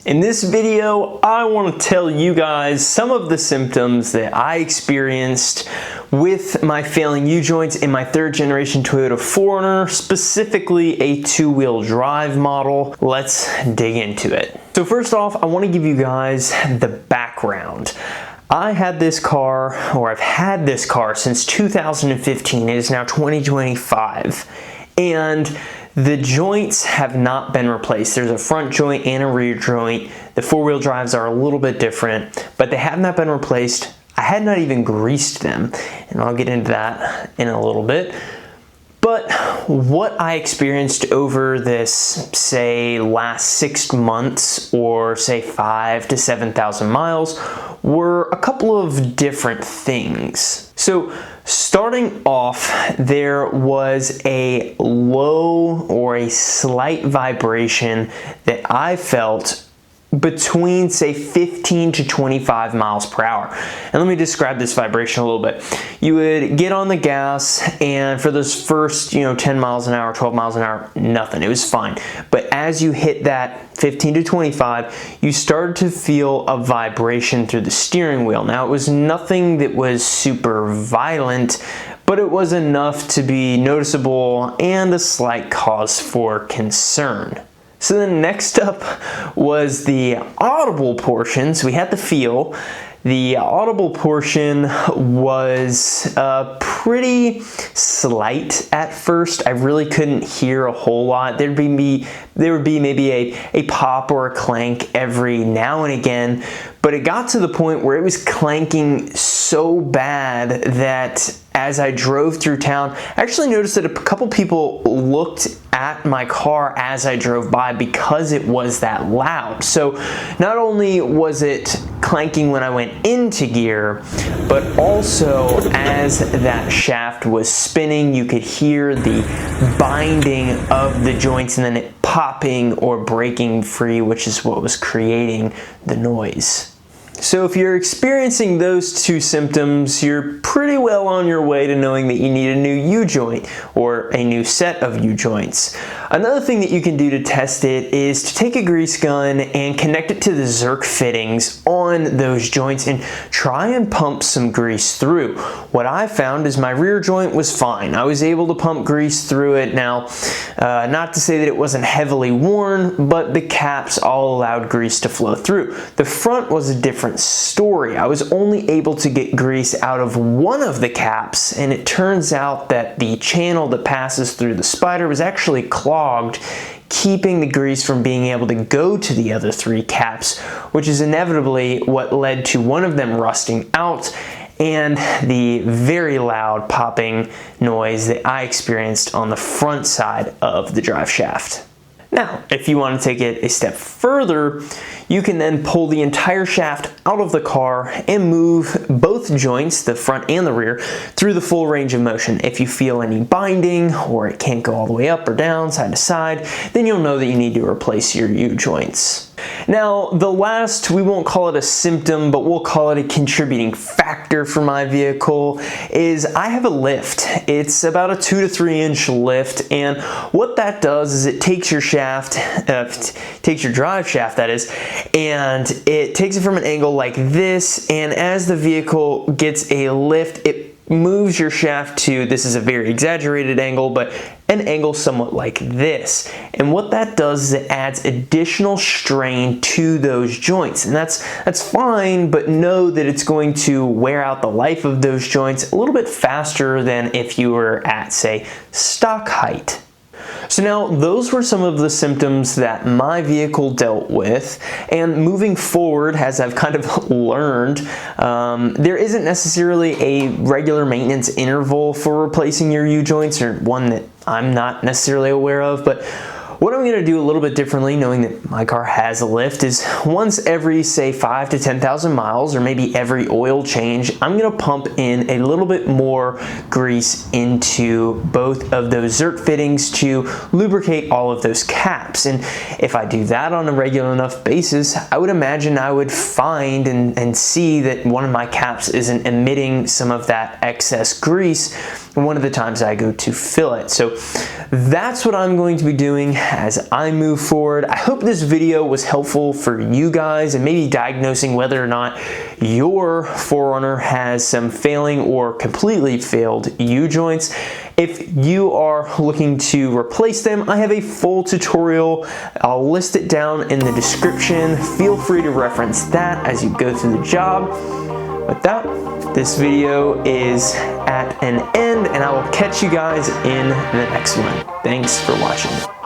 In this video, I want to tell you guys some of the symptoms that I experienced with my failing U-joints in my third generation Toyota 4Runner, specifically a two-wheel drive model. Let's dig into it. So first off, I want to give you guys the background. I had this car, or I've had this car since 2015. It is now 2025. And the joints have not been replaced. There's a front joint and a rear joint. The four-wheel drives are a little bit different, but they have not been replaced. I had not even greased them, and I'll get into that in a little bit. But what I experienced over this, say, last 6 months, or say 5,000 to 7,000 miles, were a couple of different things. So starting off, there was a low or a slight vibration that I felt between, say, 15 to 25 miles per hour. And let me describe this vibration a little bit. You would get on the gas, and for those first, 10 miles an hour, 12 miles an hour, nothing. It was fine. But as you hit that 15 to 25, you started to feel a vibration through the steering wheel. Now, it was nothing that was super violent, but it was enough to be noticeable and a slight cause for concern. So then next up was the audible portion. So we had the feel. The audible portion was pretty slight at first. I really couldn't hear a whole lot. There would be maybe a pop or a clank every now and again, but it got to the point where it was clanking so bad that as I drove through town, I actually noticed that a couple people looked at my car as I drove by because it was that loud. So not only was it clanking when I went into gear, but also as that shaft was spinning, you could hear the binding of the joints and then it popping or breaking free, which is what was creating the noise. So if you're experiencing those two symptoms, you're pretty well on your way to knowing that you need a new U-joint or a new set of U-joints. Another thing that you can do to test it is to take a grease gun and connect it to the Zerk fittings on those joints and try and pump some grease through. What I found is my rear joint was fine. I was able to pump grease through it. Now, not to say that it wasn't heavily worn, but the caps all allowed grease to flow through. The front was a different story. I was only able to get grease out of one of the caps, and it turns out that the channel that passes through the spider was actually clogged, keeping the grease from being able to go to the other three caps, which is inevitably what led to one of them rusting out and the very loud popping noise that I experienced on the front side of the drive shaft. Now, if you want to take it a step further, you can then pull the entire shaft out of the car and move both joints, the front and the rear, through the full range of motion. If you feel any binding or it can't go all the way up or down, side to side, then you'll know that you need to replace your U-joints. Now, the last, we won't call it a symptom, but we'll call it a contributing factor for my vehicle, is I have a lift. It's about a 2 to 3 inch lift, and what that does is it takes your shaft, takes your drive shaft that is, and it takes it from an angle like this, and as the vehicle gets a lift, it moves your shaft to, this is a very exaggerated angle, but an angle somewhat like this. And what that does is it adds additional strain to those joints. And that's fine, but know that it's going to wear out the life of those joints a little bit faster than if you were at, say, stock height. So now those were some of the symptoms that my vehicle dealt with, and moving forward, as I've kind of learned, there isn't necessarily a regular maintenance interval for replacing your U-joints, or one that I'm not necessarily aware of, but what I'm going to do a little bit differently, knowing that my car has a lift, is once every, say, 5,000 to 10,000 miles, or maybe every oil change, I'm going to pump in a little bit more grease into both of those Zerk fittings to lubricate all of those caps. And if I do that on a regular enough basis, I would imagine I would find and see that one of my caps isn't emitting some of that excess grease one of the times I go to fill it. So that's what I'm going to be doing as I move forward. I hope this video was helpful for you guys and maybe diagnosing whether or not your 4runner has some failing or completely failed U-joints. If you are looking to replace them, I have a full tutorial. I'll list it down in the description. Feel free to reference that as you go through the job. With that, this video is at an end, and I will catch you guys in the next one. Thanks for watching.